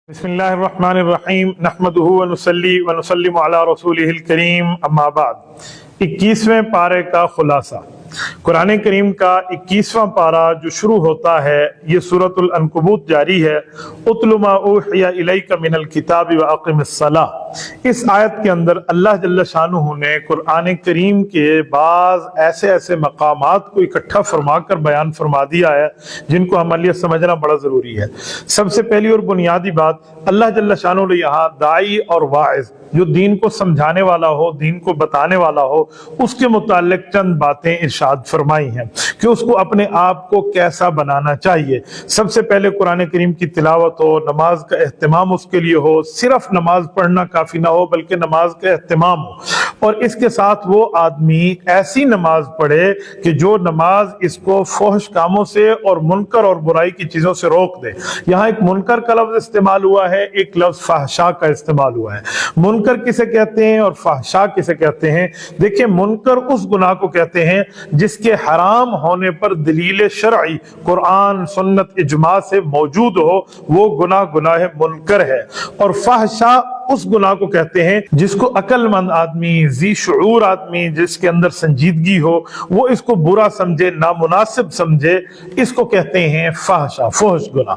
बिस्मिल्लाहिर्रहमानिर्रहीम नहमदुहु व नुसल्ली व नुसल्लिमु अला रसूलिहिल करीम अम्मा बाद। 21वें पारे का खुलासा। कुरान करीम का 21वां पारा जो शुरू होता है, ये सूरतुल अनकबूत जारी है। उतलु मा उहिया इलैका मिनल किताबि व अक़िमिस्सलाह। इस आयत के अंदर अल्लाह जल्ल शानुहु ने कुरान करीम के बाज़ ऐसे ऐसे मकामात को इकट्ठा फरमा कर बयान फरमा दिया है जिनको हमारे लिए समझना बड़ा ज़रूरी है। सबसे पहली और बुनियादी बात, अल्लाह जल्ल शानुहु ने यहाँ दाई और वाइज़, जो दीन को समझाने वाला हो, दीन को बताने वाला हो, उसके मुताल्लिक चंद बातें इरशाद फरमाई हैं कि उसको अपने आप को कैसा बनाना चाहिए। सबसे पहले कुरान करीम की तिलावत हो, नमाज का एहतमाम उसके लिए हो, सिर्फ नमाज पढ़ना काफी ना हो बल्कि नमाज का एहतमाम हो, और इसके साथ वो आदमी ऐसी नमाज पढ़े कि जो नमाज इसको फहश कामों से और मुनकर और बुराई की चीजों से रोक दे। यहाँ एक मुनकर का लफ्ज इस्तेमाल हुआ है, एक लफ्ज फहशा का इस्तेमाल हुआ है। मुनकर किसे कहते हैं और फहशा किसे कहते हैं? देखिए, मुनकर उस गुनाह को कहते हैं जिसके हराम होने पर दलील शरई कुरान सुन्नत इजमा से मौजूद हो, वो गुनाह मुनकर है। और फहशा उस गुनाह को कहते हैं जिसको अक्लमंद आदमी, जी शऊर आदमी, जिसके अंदर संजीदगी हो, वो इसको बुरा समझे, नामुनासिब समझे, इसको कहते हैं फहशा, फहश गुनाह।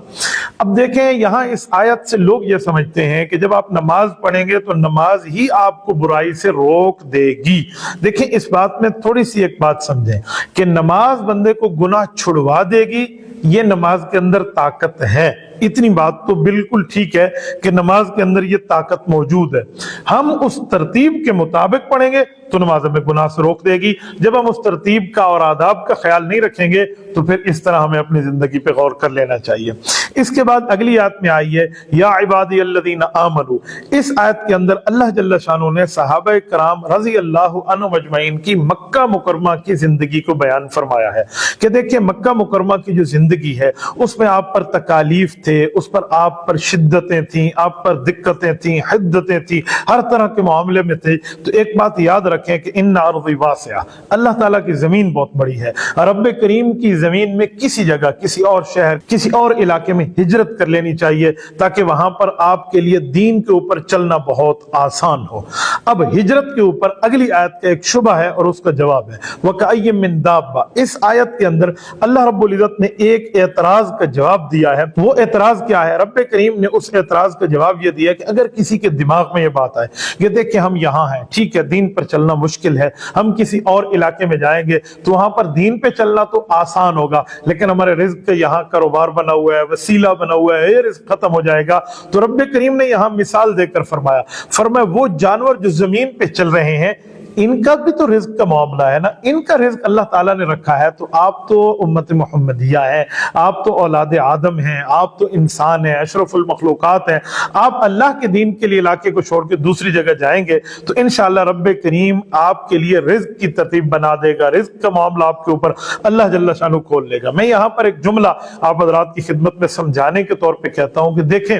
अब देखें, यहाँ इस आयत से लोग ये समझते हैं कि जब आप नमाज पढ़ेंगे तो नमाज ही आपको बुराई से रोक देगी। देखिए, इस बात में थोड़ी सी एक बात समझें कि नमाज बंदे को गुनाह छुड़वा देगी, ये नमाज के अंदर ताकत है। इतनी बात तो बिल्कुल ठीक है कि नमाज के अंदर ये ताकत मौजूद है। हम उस तरतीब के मुताबिक पढ़ेंगे तो नमाज हमें गुनाह से रोक देगी। जब हम उस तरतीब का और आदाब का ख्याल नहीं रखेंगे तो फिर इस तरह हमें अपनी जिंदगी पे गौर कर लेना चाहिए। इसके बाद अगली आयत में आई है, या इबादी अल्लज़ीना आमनू। इस आयत के अंदर अल्लाह जल्ल शानुहु ने सहाबा कराम रज़ी अल्लाहु अन्हुम अजमईन की मक्का मुकरमा की जिंदगी को बयान फरमाया है कि देखिए, मक्का मुकरमा की जो जिंदगी है उसमें आप पर तकालीफ थे, उस पर आप पर शिद्दतें थी, आप पर दिक्कतें थी, हिद्दतें थी, हर तरह के मामले में थे। तो एक बात याद रखें कि इन्ना अर्ज़ी वासिआ, अल्लाह ताला की जमीन बहुत बड़ी है। रब्ब करीम की जमीन में किसी जगह, किसी और शहर, किसी और इलाके में हिजरत कर लेनी चाहिए ताकि वहां पर आपके लिए दीन के ऊपर चलना बहुत आसान हो। अब हिजरत के ऊपर अगली आयत का एक शुबा है और उसका जवाब है वकअय्यिम मिन दाब्बा। इस आयत के अंदर अल्लाह रब्बुल इज्जत ने एक एतराज का जवाब दिया है। वो एतराज क्या है? रब्ब करीम ने उस एतराज का जवाब ये दिया कि अगर किसी के दिमाग में ये बात आए कि देखिए, हम यहाँ हैं, ठीक है, दीन पर चलना मुश्किल है, हम किसी और इलाके में जाएंगे तो वहां पर दीन पे चलना तो आसान होगा, लेकिन हमारे रिज्क का यहाँ कारोबार बना हुआ है, वसीला बना हुआ है, ये रिज्क खत्म हो जाएगा। तो रब्ब करीम ने यहाँ मिसाल देकर फरमाया वो जानवर जो जमीन पे चल रहे हैं, इनका भी तो रिज्क का मामला है ना, इनका रिज्क अल्लाह ताला ने रखा है। तो आप तो उम्मत मोहम्मदिया है, आप तो औलाद आदम हैं, आप तो इंसान हैं, अशरफुल मखलूकात हैं। आप अल्लाह के दीन के लिए इलाके को छोड़ के दूसरी जगह जाएंगे तो इंशाअल्लाह रब्बे करीम आपके लिए रिज्क की तरतीब बना देगा, रिज्क का मामला आपके ऊपर अल्लाह जल्ल शानुहु खोल लेगा। मैं यहाँ पर एक जुमला आप हज़रात की खिदमत में समझाने के तौर पर कहता हूँ कि देखें,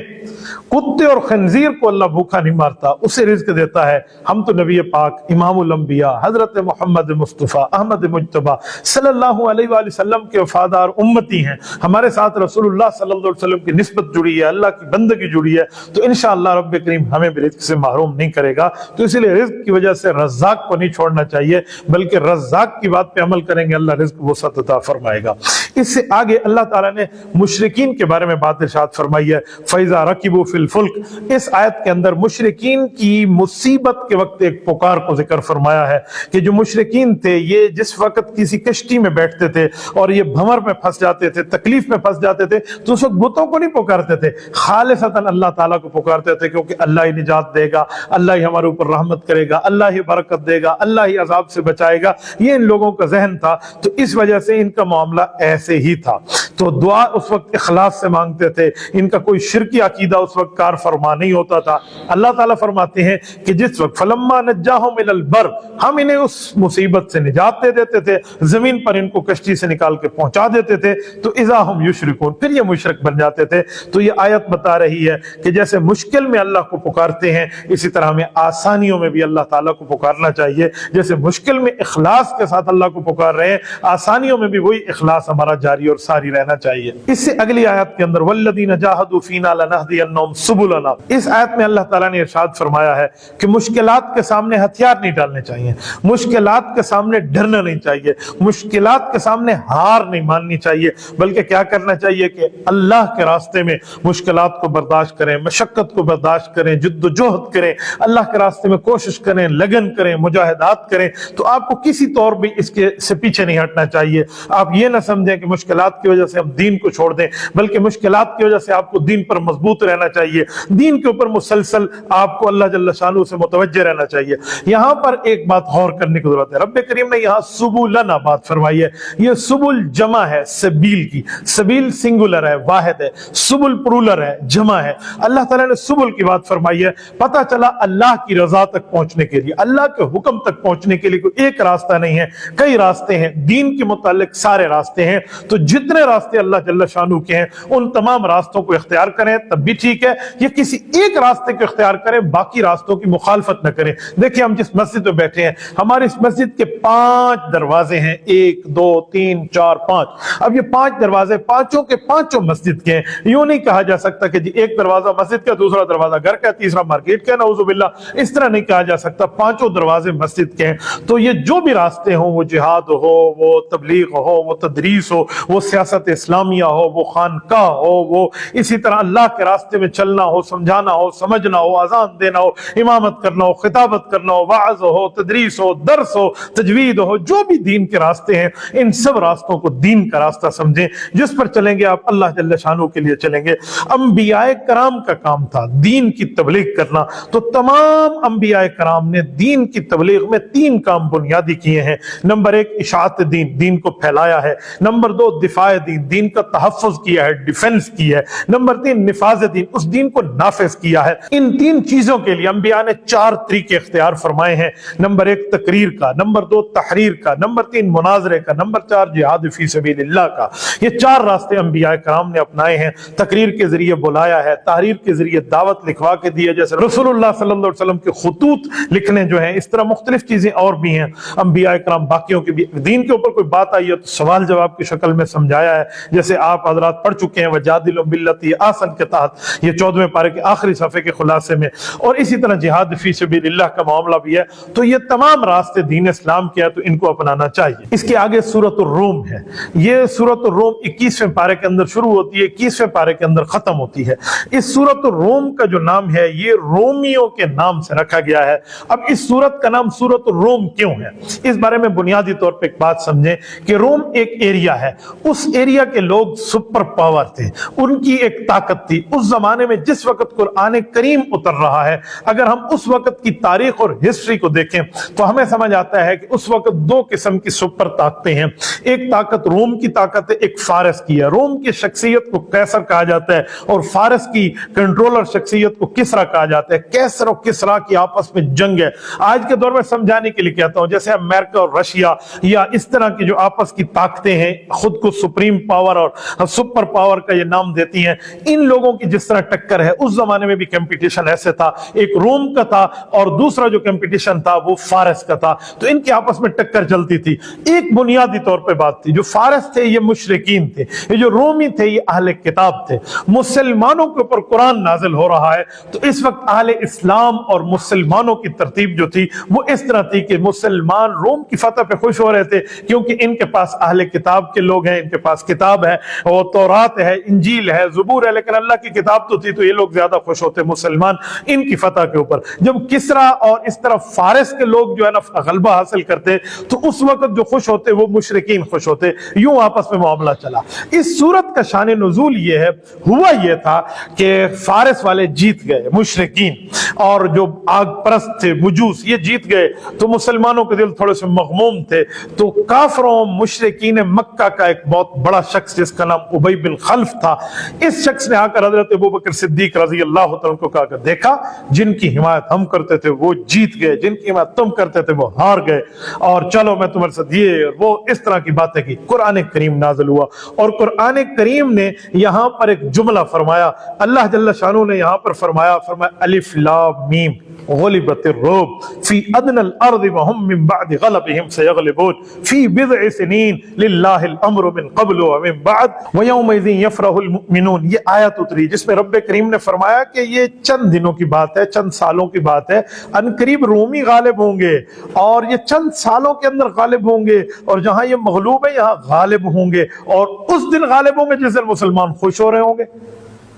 कुत्ते और खंजीर को अल्लाह भूखा नहीं मारता, उसे रिज्क देता है। हम तो नबी पाक इमाम अंबिया हजरत मोहम्मद मुस्तफा अहमद मुज्तबा सल्लल्लाहु अलैहि वसल्लम के वफादार उम्मती हैं। हमारे साथ रसूलुल्लाह सल्लल्लाहु अलैहि वसल्लम की निस्बत जुड़ी है, अल्लाह की बंदगी जुड़ी है। तो इंशाअल्लाह रब्बे करीम हमें भी रिज़्क से महरूम नहीं करेगा। तो इसलिए रिज़्क की वजह से रज़्ज़ाक़ को नहीं छोड़ना चाहिए, बल्कि रज़्ज़ाक़ की बात पे अमल करेंगे, अल्लाह रिज़्क वसअत अता फरमाएगा। इससे आगे अल्लाह ताला ने मुशरिकीन के बारे में बात इरशाद फरमाई है, फ़इज़ा रकिबू फिल फुल्क। इस आयत के अंदर मुशरिकीन की मुसीबत के वक्त एक पुकार को जिक्र फरमाया है कि जो मुशरिकीन थे, ये जिस वक्त किसी कश्ती में बैठते थे और ये भंवर में फंस जाते थे, तकलीफ में फंस जाते थे, तो उस वक्त बुतों को नहीं पुकारते थे, खालिसतन अल्लाह ताला को पुकारते थे, क्योंकि अल्लाह ही निजात देगा, अल्लाह ही हमारे ऊपर रहमत करेगा, अल्लाह ही बरकत देगा, अल्लाह ही अजाब से बचाएगा। ये इन लोगों का जहन था। तो इस वजह से इनका मामला ऐसे ही था। तो दुआ उस वक्त इखलास से मांगते थे, इनका कोई शिरकी अकीदा उस वक्त कार फरमा नहीं होता था। अल्लाह ताला फरमाते हैं कि जिस वक्त फलम्मा नज्जाहुम मिनल बर, हम इन्हें उस मुसीबत से निजात दे देते थे, जमीन पर इनको कश्ती से निकाल के पहुंचा देते थे, तो इज़ा हुम युशरिकून, फिर ये मुशरिक बन जाते थे। तो ये आयत बता रही है कि जैसे मुश्किल में अल्लाह को पुकारते हैं, इसी तरह हमें आसानियों में भी अल्लाह ताला को पुकारना चाहिए। जैसे मुश्किल में इखलास के साथ अल्लाह को पुकार रहे हैं, आसानियों में भी वही इखलास हमारा जारी और सारी रहना चाहिए। इससे अगली आयत के अंदर वल्लदीन जाहदू फीना लनहदियन्नहुम सुबुलना, इस आयत में अल्लाह ताला ने इरशाद फरमाया है कि मुश्किलात के सामने हथियार नहीं डालने चाहिए, मुश्किलात के सामने डरना नहीं चाहिए, मुश्किलात के सामने हार नहीं माननी चाहिए, बल्कि क्या करना चाहिए कि अल्लाह के रास्ते में मुश्किलात को बर्दाश्त करें, मशक्कत को बर्दाश्त करें, जिद्दोजहद करें, अल्लाह के रास्ते में कोशिश करें, लगन करें, मुजाहिदात करें। तो आपको किसी तौर भी इसके से पीछे नहीं हटना चाहिए। आप ये ना समझें कि मुश्किलात की वजह से हम दीन को छोड़ दें, बल्कि मुश्किलात की वजह से आपको दीन पर मजबूत रहना चाहिए, दीन के ऊपर मुसलसल आपको अल्लाह जल्ल शानू से मुतवज्जे रहना चाहिए। यहाँ पर एक बात गौर करने की जरूरत है, रब्बे करीम ने यहाँ सुबुलना बात फरमाई है। ये सुबुल जमा है सबील की, सबील सिंगुलर है, वाहिद है, सुबुल प्लूरल है, जमा है। अल्लाह ताला ने सुबुल की बात फरमाई है। पता चला अल्लाह की रजा तक पहुंचने के लिए, अल्लाह के हुक्म तक पहुंचने के लिए कोई एक रास्ता नहीं है, कई रास्ते हैं। दीन के मुतालिक सारे रास्ते हैं। तो जितने रास्ते अल्लाह जल्ल शानू के हैं उन तमाम रास्तों को इख्तियार करें तब भी ठीक है, या किसी एक रास्ते को इख्तियार करें, बाकी रास्तों की मुखालफत न करें। देखिए हम जिस मस्जिद में बैठे हैं, हमारे इस मस्जिद के 5 दरवाजे हैं, 1 2 3 4 5। अब ये 5 दरवाजे पांचों के पांचों मस्जिद के हैं। यूं नहीं कहा जा सकता कि जी एक दरवाजा मस्जिद का, दूसरा दरवाजा घर का, तीसरा मार्केट का, नऊजुबिल्लाह, इस तरह नहीं कहा जा सकता। पांचों दरवाजे मस्जिद के हैं। तो ये जो भी रास्ते हों, वो जिहाद हो, वो तबलीग हो, वो तदरीस हो, वो सियासत इस्लामिया हो, वो खानका हो, वो इसी तरह अल्लाह के रास्ते में चलना हो, समझाना हो, समझना हो, अजान देना हो, इमामत करना हो, खिताबत करना हो, वाअज़ हो, तदरीस हो, दर्स हो, तजवीद हो, जो भी दीन के रास्ते हैं, इन सब रास्तों को दीन का रास्ता समझें। जिस पर चलेंगे आप अल्लाह जल्ल शानू के लिए चलेंगे। अंबियाए कराम का काम था दीन की तबलीग करना। तो तमाम अंबियाए कराम ने दीन की तबलीग में 3 काम बुनियादी किए हैं। नंबर 1 इशाअत दीन, दीन को फैलाया है। नंबर 2 दिफाए दीन, दीन का तहफ़्फ़ुज़ किया है, डिफेंस किया है। नंबर 3 निफाज़ दीन, उस दीन को नाफिज किया है। इन 3 चीजों के लिए अंबिया ने 4 तरीके इख्तियार फरमाए हैं। नंबर 1 तकरीर का, नंबर 2 तहरीर का, नंबर 3 मुनाजरे का, नंबर 4 जिहाद फी सबीलिल्लाह का। ये 4 रास्ते अंबिया कराम ने अपनाए हैं। तकरीर के जरिए बुलाया है, तहरीर के जरिए दावत लिखवा के दी है, जैसे रसूलुल्लाह सल्लल्लाहु अलैहि वसल्लम के खुतूत लिखने जो हैं, इस तरह मुख्तलिफ चीजें और भी हैं अंबिया कराम बाकियों की भी। दीन के ऊपर कोई बात आई है तो सवाल जवाब की शक्ल में समझाया है, जैसे आप हजरात पढ़ चुके हैं वजादिलु बिल्लती आसन के तहत, ये 14वें पारे के आखिरी सफ़े के खुलासे में। और इसी तरह जिहाद फी सबीलिल्लाह का मामला भी है। तो ये तमाम रास्ते दीन इस्लाम के हैं, तो इनको अपनाना चाहिए। इसके आगे सूरत रूम है। ये सूरत रूम 21वें पारे के अंदर शुरू होती है, 21वें पारे के अंदर खत्म होती है। इस सूरत रूम का जो नाम है ये रोमियों के नाम से रखा गया है। अब इस सूरत का नाम सूरत रूम क्यों है, इस बारे में बुनियादी तौर पे एक बात समझें कि रोम एक एरिया है। उस एरिया के लोग सुपर पावर थे, उनकी एक ताकत थी। उस जमाने में जिस वक्त कुरान करीम उतर रहा है, अगर हम उस वक्त की तारीख और हिस्ट्री को देखें तो हमें समझ आता है कि उस वक्त 2 किस्म की सुपर ताकतें हैं। एक ताकत रोम की ताकत है, एक फारस की है। रोम की शख्सियत को कैसर कहा जाता है और फारस की कंट्रोलर शख्सियत को किसरा कहा जाता है। कैसर और किसरा की आपस में जंग है। आज के दौर में समझाने के लिए कहता हूं, जैसे अमेरिका और रशिया या इस तरह की जो आपस की ताकतें हैं, खुद को सुप्रीम पावर और सुपर पावर का ये नाम देती हैं, इन लोगों की जिस तरह टक्कर है, उस जमाने में भी कंपटीशन ऐसे था। एक रोम का था और दूसरा जो कंपटीशन था वो फारस का था। तो इनकी आपस में टक्कर चलती थी। एक बुनियादी तौर पे बात थी, जो फारस थे ये मुशरिकीन थे, ये जो रोमी थे ये अहले किताब थे। मुसलमानों के ऊपर कुरान नाजिल हो रहा है, तो इस वक्त अहले इस्लाम और मुसलमानों की तरतीब जो थी वो इस तरह थी कि मुसलमान रोम की फतह पे खुश हो रहे थे, क्योंकि इनके पास अहले किताब के लोग हैं, इनके पास किताब है, वो तौरात है, इंजील है, ज़बूर है, लेकिन अल्लाह की किताब तो थी, तो ये लोग ज्यादा खुश होते मुसलमान इनकी फतह के ऊपर। जब किसरा और इस तरह फारस के लोग जो है ना गलबा हासिल करते, तो उस वक्त जो खुश होते वो मुशरिकीन खुश होते। यूं आपस में मामला चला। इस सूरत का शान नुज़ूल ये है, हुआ ये था कि फारस वाले जीत गए, मुशरिकीन और जो आग परस्त थे मुजूस, ये जीत गए। तो मुसलमानों के दिल थोड़े से मगमूम थे। तो काफरों मुशरिकीन मक्का का एक बहुत बड़ा शख्स जिसका नाम उबई बिन खल्फ था, इस शख्स ने आकर हजरत अबू बकर सिद्दीक रजी अल्लाह तआला को कहा, देखा जिनकी हिमायत हम करते थे वो जीत गए, जिनकी हिमायत तुम करते थे वो हार गए, और चलो मैं तुम्हारे साथ ये वो इस तरह की बातें की। कुरान करीम नाज़िल हुआ और कुरान करीम ने यहां पर एक जुमला फरमाया। अल्लाह जल्ल शानू ने यहां पर फरमाया अलिफ लाम मीम गुलिबतिर रूम फी अदनल अर्द वहुम मिन बाद गलबिहिम सयगलिबून फी बिज़अ सिनीन लिल्लाहिल अम्रु मिन क़ब्लु व मिन बाद व यौमइज़िन यफ़रहुल मुमिनून। ये आयत उतरी जिसमें रब्ब करीम ने फरमाया कि ये चंद दिनों की बात है, चंद सालों की बात है, अनकरीब रूमी गालिब होंगे और ये चंद सालों के अंदर गालिब होंगे, और जहां ये मगलूब है यहाँ गालिब होंगे, और उस दिन गालिब होंगे जिस दिन मुसलमान खुश हो रहे होंगे।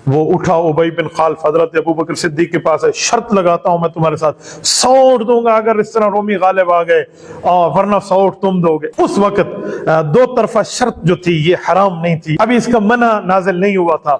वो उठा उबई बिन खालिफ हजरत अबू बकर सिद्दीक के पास है, शर्त लगाता हूं मैं तुम्हारे साथ 100 ऊंट दूंगा अगर इस तरह रोमी गालिब आ गए, और वरना 100 ऊंट तुम दोगे। उस वक्त दो तरफा शर्त जो थी ये हराम नहीं थी, अभी इसका मना नाजिल नहीं हुआ था,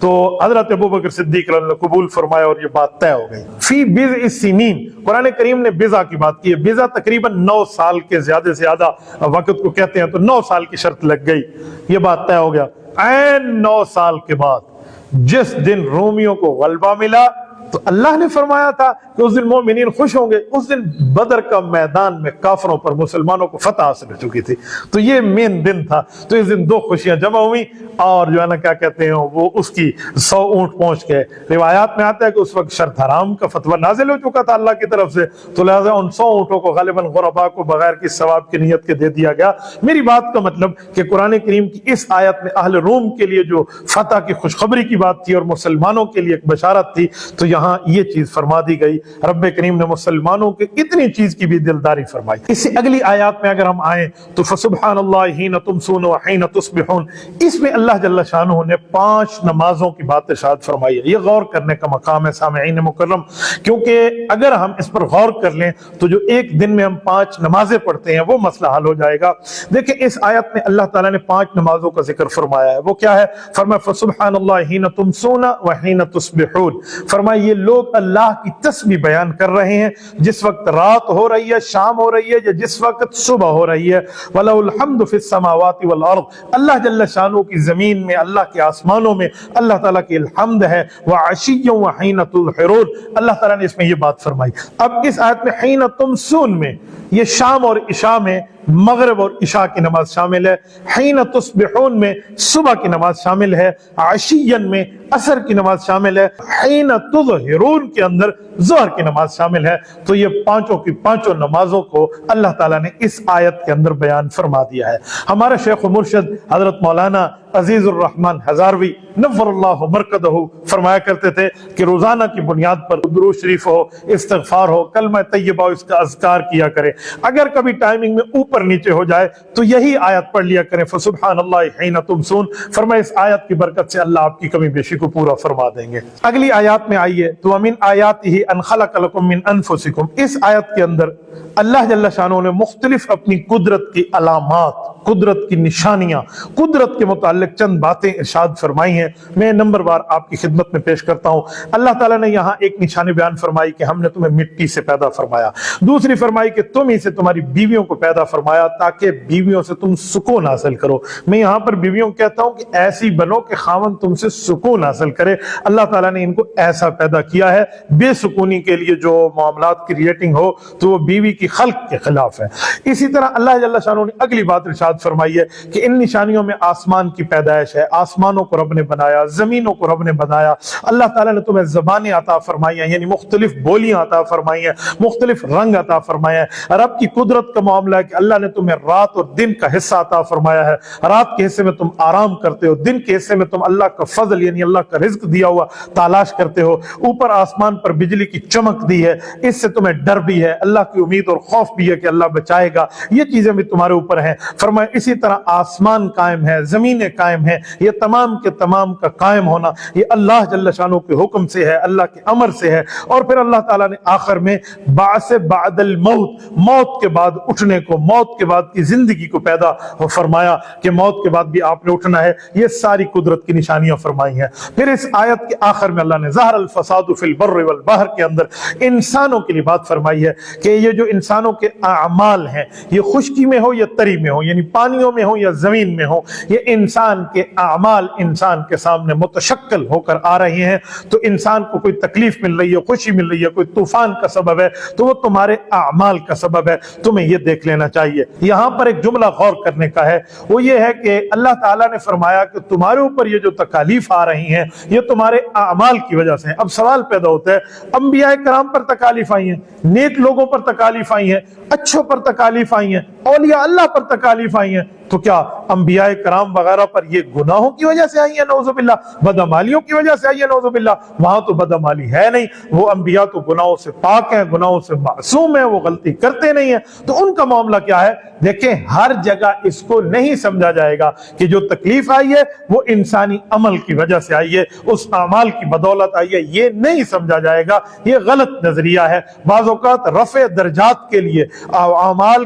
तो हजरत अबू बकर सिद्दीक ने कबूल फरमाया और ये बात तय हो गई। फी बिज़अ सिनीन, कुरान करीम ने बिज़ा की बात की है, बिज़ा तकरीबन 9 साल के ज्यादा से ज्यादा वक्त को कहते हैं, तो 9 साल की शर्त लग गई, ये बात तय हो गया। ऐन 9 साल के बाद जिस दिन रोमियों को गलबा मिला तो अल्लाह ने फरमाया था कि उस दिन मोमिनीन खुश होंगे, उस दिन बदर का मैदान में काफरों पर मुसलमानों को फतह हासिल हो चुकी थी, तो ये मेन दिन था। तो इस दिन 2 खुशियां जमा हुई और जो है ना क्या कहते हैं वो उसकी 100 ऊंट पहुंच गए। रिवायात में आता है कि उस वक्त शर्त हराम का फतवा नाजिल हो चुका था अल्लाह की तरफ से, तो लिहाजा उन 100 ऊंटों को गालिबन गुरबा को बगैर किसी सवाब की नियत के दे दिया गया। मेरी बात का मतलब कि कुरान करीम की इस आयत में अहले रूम के लिए जो फतह की खुशखबरी की बात थी और मुसलमानों के लिए एक बशारत थी, तो यहाँ ये चीज फरमा दी गई। रब्बे करीम ने मुसलमानों के इतनी चीज की भी दिलदारी फरमाई। इससे अगली आयत में अगर हम आए तो फसुब्हानल्लाह हीना तुमसून व हीना तुस्बिहून, इसमें अल्लाह जल्ल शानुहु ने 5 नमाजों की बात इरशाद फरमाई है। ये गौर करने का मकाम है सामईन मुकर्रम, क्योंकि अगर हम इस पर गौर कर लें तो जो एक दिन में हम 5 नमाजें पढ़ते हैं वो मसला हल हो जाएगा। देखिए इस आयत में अल्लाह ताला ने 5 नमाजों का जिक्र फरमाया है, वो क्या है? फरमाया फसुब्हानल्लाह हीना तुमसून व हीना तुस्बिहून, फरमाया ये लोग अल्लाह की तस्बीह बयान कर रहे हैं जिस वक्त रात हो रही है, शाम हो रही है, या जिस वक्त सुबह हो रही है। वलहुल हम्दु फिस समावाति वल अर्द, अल्लाह जल्ल शानु की जमीन में, अल्लाह के आसमानों में अल्लाह ताला की हम्द है। व अशिय्युन व हीना तुज़हिरून, अल्लाह ताला ने इसमें ये बात फरमाई। अब इस आयत में हीना तुमसून में ये शाम और इशा में मगरिब और इशा की नमाज शामिल है, हीना तुस्बिहून में सुबह की नमाज शामिल है, अशियन में असर की नमाज शामिल है, हीना तुज़हिरून के अंदर ज़ोहर की नमाज शामिल है। तो ये पांचों की पांचों नमाजों को अल्लाह ताला ने इस आयत के अंदर बयान फरमा दिया है। हमारे शेख मुर्शिद हजरत मौलाना अजीजुर रहमान हजारवी नव्वरल्लाहु मरकदहु फरमाया करते थे कि रोजाना की बुनियाद पर दुरूद शरीफ हो, इस्तिग़फार हो, कलमा तय्यबा हो, इसका अज़कार किया करें। अगर कभी टाइमिंग में ऊपर नीचे हो जाए तो यही आयत पढ़ लिया करें, फसुब्हानल्लाहि हीना तुमसून। फरमाया इस आयत की बरकत से अल्लाह आपकी कमी बेशी को पूरा फरमा देंगे। अगली आयत में आइए तो अमिन आयातिही अन खलक़ लकुम मिन अनफुसिकुम, इस आयत के अंदर अल्लाह जल्ल शानो ने मुख्तलिफ अपनी कुदरत की अलामात, कुदरत की निशानियां, कुदरत के मुताल्लिक चंद बातें इरशाद फरमाई हैं। मैं नंबर बार आपकी खिदमत में पेश करता हूं। अल्लाह ताला ने यहाँ एक निशानी बयान फरमाई कि हमने तुम्हें मिट्टी से पैदा फरमाया। दूसरी फरमाई कि तुम ही से तुम्हारी बीवियों को पैदा फरमाया ताकि बीवियों से तुम सुकून हासिल करो। मैं यहाँ पर बीवियों को कहता हूँ कि ऐसी बनो कि खावन तुमसे सुकून हासिल करे। अल्लाह ताला ने इनको ऐसा पैदा किया है। बेसुकूनी के लिए जो मामलात क्रिएटिंग हो तो वो बीवी की खल्क के खिलाफ है। इसी तरह अल्लाह जल्ल शानो ने अगली बात इरशाद फरमाई है कि इन निशानियों में आसमान की पैदाइश है, आसमानों को रब ने बनाया, जमीनों को रब ने बनाया। अल्लाह ताला ने तुम्हें ज़बानें अता फरमाई हैं, यानी मुख्तलिफ बोलियां अता फरमाई हैं, मुख्तलिफ रंग अता फरमाए हैं। रब की कुदरत का मामला है कि अल्लाह ने तुम्हें रात और दिन का हिस्सा अता फरमाया है। रात के हिस्से में तुम आराम करते हो, दिन के हिस्से में तुम अल्लाह का फजल यानी अल्लाह का रिज्क दिया हुआ तलाश करते हो। ऊपर आसमान पर बिजली की चमक दी है, इससे तुम्हें डर भी है, अल्लाह की उम्मीद और खौफ भी है कि अल्लाह बचाएगा। ये चीजें भी तुम्हारे ऊपर हैं। फरमाया इसी तरह आसमान कायम है, जमीनें कायम है। ये तमाम के तमाम का कायम होना ये अल्लाह जल्ल शानो के हुक्म से है, अल्लाह के अमर से है। और फिर अल्लाह ताला ने आखिर में बासे बादल मौत, मौत के बाद उठने को, मौत के बाद की जिंदगी को पैदा फरमाया कि मौत के बाद भी आपने उठना है। ये सारी कुदरत की निशानियां फरमाई हैं। फिर इस आयत के आखिर में अल्लाह ने ज़हरल फसादु फिल बर्रि वल बहर के अंदर इंसानों के लिए बात फरमाई है कि ये जो انسانوں کے اعمال ہیں، یہ خشکی میں ہو یا تری میں ہو، یعنی پانیوں میں ہو یا زمین میں ہو، یہ انسان کے اعمال انسان کے سامنے متشکل ہو کر آ رہی ہیں، تو انسان کو کوئی تکلیف مل رہی ہے، خوشی مل رہی ہے، کوئی طوفان کا سبب ہے، تو وہ تمہارے اعمال کا سبب ہے، تمہیں یہ دیکھ لینا چاہیے۔ یہاں پر ایک جملہ غور کرنے کا ہے، وہ یہ ہے کہ اللہ تعالیٰ نے فرمایا کہ تمہارے اوپر یہ جو تکالیف آ رہی ہیں یہ تمہارے اعمال کی وجہ سے ہیں۔ اب سوال پیدا ہوتا ہے، انبیاء کرام پر تکالیف آئی ہیں، نیک لوگوں پر تکالیف آئی ہیں، اچھوں پر تکالیف آئی ہیں، اولیاء اللہ پر تکالیف آئی ہیں، تو کیا انبیاء کرام وغیرہ پر یہ گناہوں کی وجہ سے آئی ہیں نعوذ باللہ، بدعمالیوں کی وجہ سے آئی ہیں نعوذ باللہ؟ وہاں تو بدعمالی ہے نہیں، وہ انبیاء تو گناہوں سے پاک ہیں، گناہوں سے معصوم ہیں، وہ غلطی کرتے نہیں ہیں، تو ان کا معاملہ کیا ہے؟ دیکھیں ہر جگہ اس کو نہیں سمجھا جائے گا کہ جو تکلیف آئی ہے وہ انسانی عمل کی وجہ سے آئی ہے، اس اعمال کی بدولت آئی ہے، یہ نہیں سمجھا جائے گا، یہ غلط نظریہ ہے۔ بعض اوقات رفع درجات کے لیے اعمال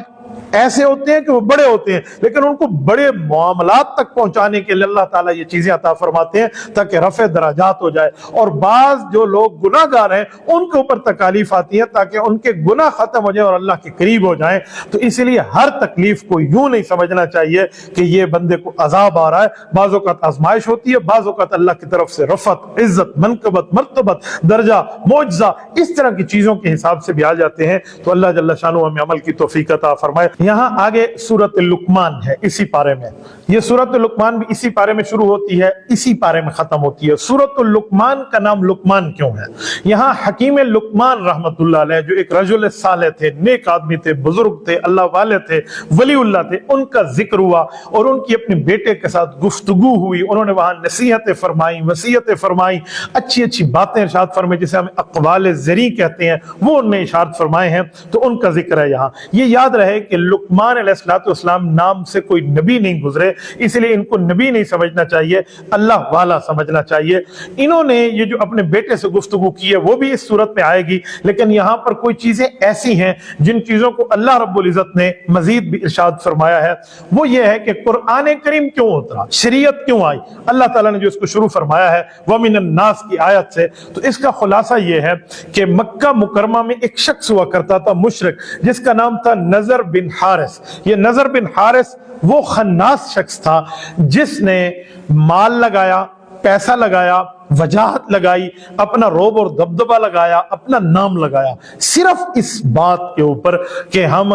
ایسے ہوتے ہیں کہ وہ بڑے ہوتے ہیں، لیکن ان کو بڑے معاملات تک پہنچانے کے لیے اللہ تعالیٰ یہ چیزیں عطا فرماتے ہیں تاکہ رفع درجات ہو جائے، اور بعض جو لوگ گناہ گار ہیں ان کے اوپر تکالیف آتی ہیں تاکہ ان کے گناہ ختم ہو جائیں اور اللہ کے قریب ہو جائیں۔ تو اس لیے ہر تکلیف کو یوں نہیں سمجھنا چاہیے کہ یہ بندے کو عذاب آ رہا ہے، بعض اوقات آزمائش ہوتی ہے، بعض اوقات اللہ کی طرف سے رفعت، عزت، منقبت، مرتبت، درجہ، معجزہ، اس طرح کی چیزوں کے حساب سے بھی آ جاتے ہیں۔ تو اللہ جل شانہ ہمیں عمل کی توفیق عطا فرمائے۔ یہاں آگے سورۃ لقمان ہے اسی پارے میں، یہ سورۃ لقمان بھی اسی پارے میں شروع ہوتی ہے، اسی پارے میں ختم ہوتی ہے۔ سورۃ لقمان کا نام لقمان کیوں ہے؟ یہاں حکیم لقمان رحمت اللہ علیہ جو ایک رجل صالح تھے، نیک آدمی تھے، بزرگ تھے، اللہ والے تھے، ولی اللہ تھے، ان کا ذکر ہوا اور ان کی اپنے بیٹے کے ساتھ گفتگو ہوئی، انہوں نے وہاں نصیحتیں فرمائیں، وصیتیں فرمائیں، اچھی اچھی باتیں ارشاد فرمائیں جسے ہم اقوال زری کہتے ہیں، وہ ان نے ارشاد فرمائے ہیں، تو ان کا ذکر ہے یہاں۔ یہ یاد رہے کہ لقمان علیہ السلام نام سے کوئی نبی نہیں گزرے، اس لیے ان کو نبی نہیں سمجھنا چاہیے، اللہ والا سمجھنا چاہیے۔ انہوں نے یہ جو اپنے بیٹے سے گفتگو کی ہے وہ بھی اس صورت میں آئے گی، لیکن یہاں پر کوئی چیزیں ایسی ہیں جن چیزوں کو اللہ رب العزت نے مزید بھی ارشاد فرمایا ہے، وہ یہ ہے کہ قرآن کریم کیوں اترا، شریعت کیوں آئی، اللہ تعالیٰ نے جو اس کو شروع فرمایا ہے وَمِنَ النَّاسِ کی آیت سے، تو اس کا خلاصہ یہ ہے کہ مکہ مکرمہ میں ایک شخص ہوا کرتا تھا مشرک، جس کا نام تھا نضر بن حارث۔ یہ نضر بن حارث وہ خناس شخص تھا جس نے مال لگایا، پیسہ لگایا، وجاہت لگائی، اپنا روب اور دبدبہ لگایا، اپنا نام لگایا، صرف اس بات کے اوپر کہ ہم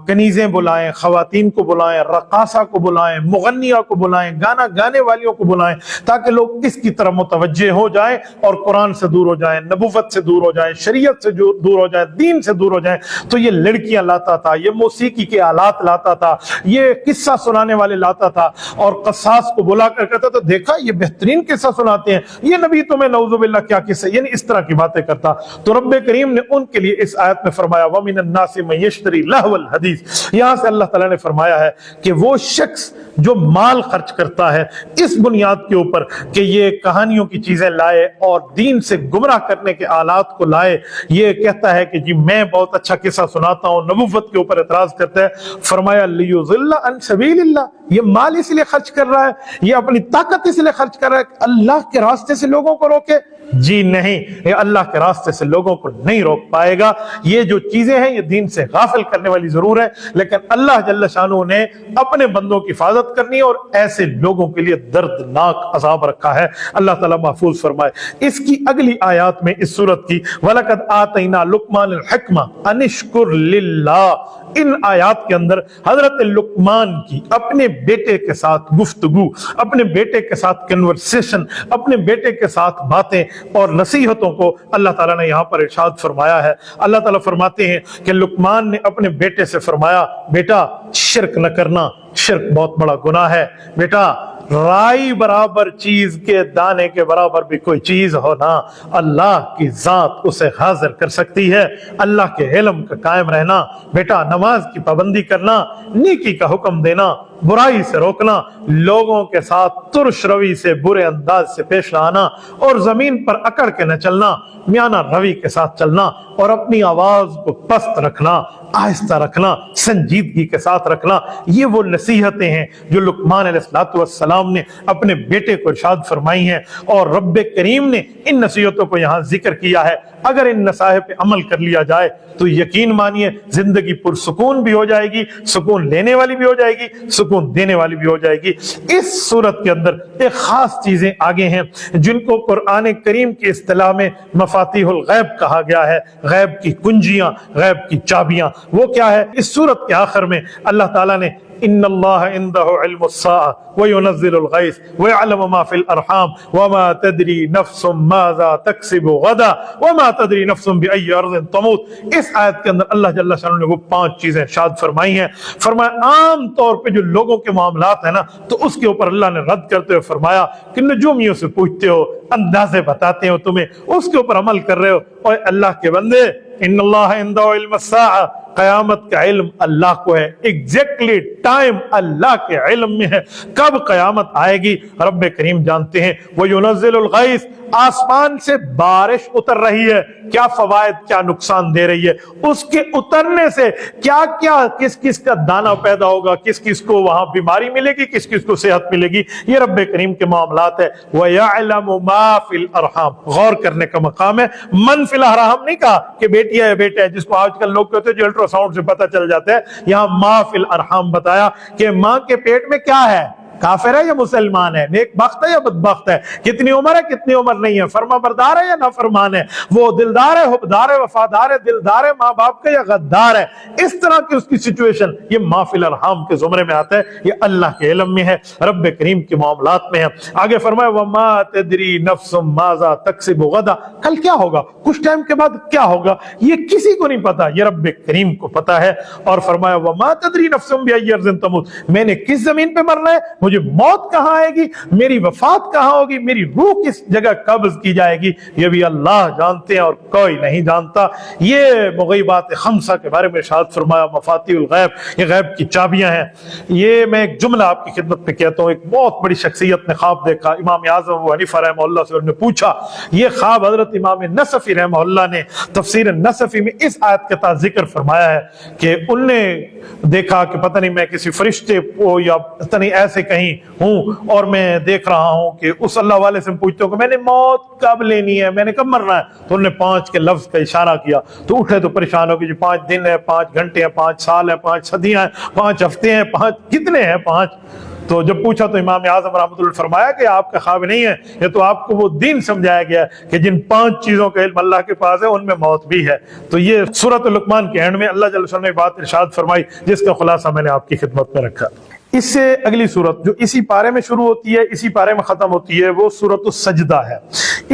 کنیزیں بلائیں، خواتین کو بلائیں، رقاصہ کو بلائیں، مغنیہ کو بلائیں، گانا گانے والیوں کو بلائیں، تاکہ لوگ اس کی طرف متوجہ ہو جائیں اور قرآن سے دور ہو جائیں، نبوت سے دور ہو جائیں، شریعت سے دور ہو جائیں، دین سے دور ہو جائیں۔ تو یہ لڑکیاں لاتا تھا، یہ موسیقی کے آلات لاتا تھا، یہ قصہ سنانے والے لاتا تھا، اور قصاص کو بلا کر کہتا تھا دیکھا یہ بہترین قصہ سناتے ہیں، یہ نبی تمہیں نعوذ باللہ کیا قصہ، یعنی اس طرح کی باتیں کرتا۔ تو رب کریم نے ان کے لیے اس آیت میں فرمایا وَمِنَ النَّاسِ مَن يَشْتَرِي لَهْوَ الْحَدِيثِ، یہاں سے اللہ تعالیٰ نے فرمایا ہے کہ وہ شخص جو مال خرچ کرتا ہے اس بنیاد کے اوپر کہ یہ کہانیوں کی چیزیں لائے اور دین سے گمراہ کرنے کے آلات کو لائے، یہ کہتا ہے کہ جی میں بہت اچھا قصہ سناتا ہوں، نبوت کے اوپر اعتراض کرتا ہے، فرمایا لِيُضِلَّ عَن سَبِيلِ اللَّهِ، یہ مال اس لیے خرچ کر رہا ہے، یہ اپنی طاقت اس لیے خرچ کر رہا ہے کہ اللہ کے راستے سے لوگوں کو روکے؟ جی نہیں، یہ اللہ کے راستے سے لوگوں کو نہیں روک پائے گا۔ یہ جو چیزیں ہیں یہ دین سے غافل کرنے والی ضرور ہے، لیکن اللہ جل شانہ نے اپنے بندوں کی حفاظت کرنی ہے اور ایسے لوگوں کے لیے دردناک عذاب رکھا ہے، اللہ تعالیٰ محفوظ فرمائے۔ اس کی اگلی آیات میں اس سورت کی وَلَقَدْ آتَيْنَا لُقْمَانَ الْحِكْمَةَ أَنِ اشْكُرْ لِلَّهِ، ان آیات کے اندر حضرت لقمان کی اپنے بیٹے کے ساتھ گفتگو، اپنے بیٹے کے ساتھ کنورسیشن، اپنے بیٹے کے ساتھ باتیں اور نصیحتوں کو اللہ تعالیٰ نے یہاں پر ارشاد فرمایا ہے۔ اللہ تعالیٰ فرماتے ہیں کہ لقمان نے اپنے بیٹے سے فرمایا بیٹا شرک نہ کرنا، شرک بہت بڑا گناہ ہے، بیٹا رائی برابر چیز کے دانے کے برابر بھی کوئی چیز ہونا اللہ کی ذات اسے حاضر کر سکتی ہے، اللہ کے علم کا قائم رہنا، بیٹا نماز کی پابندی کرنا، نیکی کا حکم دینا، برائی سے روکنا، لوگوں کے ساتھ ترش روی سے برے انداز سے پیش آنا اور زمین پر اکڑ کے نہ چلنا، میانہ روی کے ساتھ چلنا اور اپنی آواز کو پست رکھنا، آہستہ رکھنا، سنجیدگی کے ساتھ رکھنا، یہ وہ نصیحتیں ہیں جو لقمان علیہ السلام نے اپنے بیٹے کو ارشاد فرمائی ہیں، اور رب کریم نے ان نصیحتوں کو یہاں ذکر کیا ہے۔ اگر ان نصائح پہ عمل کر لیا جائے تو یقین مانیے زندگی پرسکون بھی ہو جائے گی، سکون لینے والی بھی ہو جائے گی، سکون دینے والی بھی ہو جائے گی۔ اس صورت کے اندر ایک خاص چیزیں آگے ہیں جن کو قرآن کریم کی اصطلاح میں مفاتیح الغیب کہا گیا ہے، غیب کی کنجیاں، غیب کی چابیاں۔ وہ کیا ہے؟ اس صورت کے آخر میں اللہ تعالیٰ نے ان اللہ عنده علم الساعة وينزل الغيث ويعلم ما في الارحام وما تدري نفس ماذا تكسب غدا وما تدري نفس بأي ارض تموت۔ اس آیت کے اندر اللہ جل شانہ نے وہ 5 چیزیں ارشاد فرمائی ہیں۔ فرمایا عام طور پہ جو لوگوں کے معاملات ہیں نا، تو اس کے اوپر اللہ نے رد کرتے ہوئے فرمایا کہ نجومیوں سے پوچھتے ہو، اندازے بتاتے ہو تمہیں، اس کے اوپر عمل کر رہے ہو۔ اور اللہ کے بندے، ان اللہ عنده علم الساعة، قیامت کا علم اللہ کو ہے، ایگزیکٹلی ٹائم اللہ کے علم میں ہے، کب قیامت آئے گی رب کریم جانتے ہیں۔ وَيُنَزِّلُ الْغَيْثَ، آسمان سے بارش اتر رہی ہے، کیا فوائد کیا نقصان دے رہی ہے، اس کے اترنے سے کیا کیا کس کس کا دانہ پیدا ہوگا، کس کس کو وہاں بیماری ملے گی، کس کس کو صحت ملے گی، یہ رب کریم کے معاملات ہے۔ وَيَعْلَمُ مَا فِي الْأَرْحَامِ، غور کرنے کا مقام ہے۔ من فی الارحام نہیں کہا کہ بیٹی ہے بیٹا ہے، جس کو آج کل لوگ کہتے ہیں جو الٹرا ساؤنڈ سے پتہ چل جاتا ہے، یہاں ما فی الارحام بتایا کہ ماں کے پیٹ میں کیا ہے، کافر ہے یا مسلمان ہے، نیک بخت ہے یا بدبخت ہے، کتنی عمر ہے کتنی عمر نہیں ہے، فرما بردار ہے یا نافرمان ہے، وہ دلدار ہے، حبدار ہے، وفادار ہے، دلدار ہے ماں باپ کا یا غدار ہے، اس طرح کی اس کی سچویشن، یہ ما فی الارحام کے زمرے میں آتا ہے، یہ اللہ کے علم میں ہے، رب کریم کے معاملات میں ہے۔ آگے فرمایا وما تدری نفس ماذا تکسب غدا، کل کیا ہوگا، کچھ ٹائم کے بعد کیا ہوگا، یہ کسی کو نہیں پتا، یہ رب کریم کو پتا ہے۔ اور فرمایا وما تدری نفس بأی ارض تموت، میں نے کس زمین پہ مرنا ہے، مجھے موت کہاں آئے گی، میری وفات کہاں ہوگی، میری روح کس جگہ قبض کی جائے گی، یہ بھی اللہ جانتے ہیں اور کوئی نہیں جانتا۔ یہ مغیبات خمسہ کے بارے میں ارشاد فرمایا، مفاتیح الغیب، یہ غیب کی چابیاں ہیں۔ یہ میں ایک جملہ آپ کی خدمت میں کہتا ہوں، ایک بہت بڑی شخصیت نے خواب دیکھا، امام اعظم ابو حنیفہ رحمہ اللہ سے، انہوں نے پوچھا، یہ خواب حضرت امام نصفی رحمہ اللہ نے تفسیر نصفی میں اس آیت کے تحت ذکر فرمایا ہے کہ انہوں نے دیکھا کہ پتہ نہیں میں کسی فرشتے کو یا پتہ نہیں ایسے کہیں ہوں اور میں دیکھ رہا ہوں کہ اس اللہ والے سے پوچھتا ہوں کہ میں نے موت کب لینی ہے، میں نے کب مرنا ہے، تو انہوں نے 5 کے لفظ کا اشارہ کیا، تو اٹھے تو پریشان ہو گئے جی 5 دن ہے، 5 گھنٹے ہیں، 5 سال ہے، 5 صدیاں ہیں، 5 ہفتے ہیں، 5 کتنے ہیں 5؟ تو جب پوچھا تو امام اعظم رحمۃ اللہ فرمایا کہ آپ کا خواب نہیں ہے، یہ تو آپ کو وہ دین سمجھایا گیا ہے کہ جن 5 چیزوں کا علم اللہ کے پاس ہے ان میں موت بھی ہے۔ تو یہ سورۃ لقمان کے اینڈ میں اللہ جل شانہ نے بات ارشاد فرمائی جس کا خلاصہ میں نے آپ کی خدمت میں رکھا۔ اس سے اگلی سورت جو اسی پارے میں شروع ہوتی ہے، اسی پارے میں ختم ہوتی ہے، وہ سورۃ السجدہ ہے۔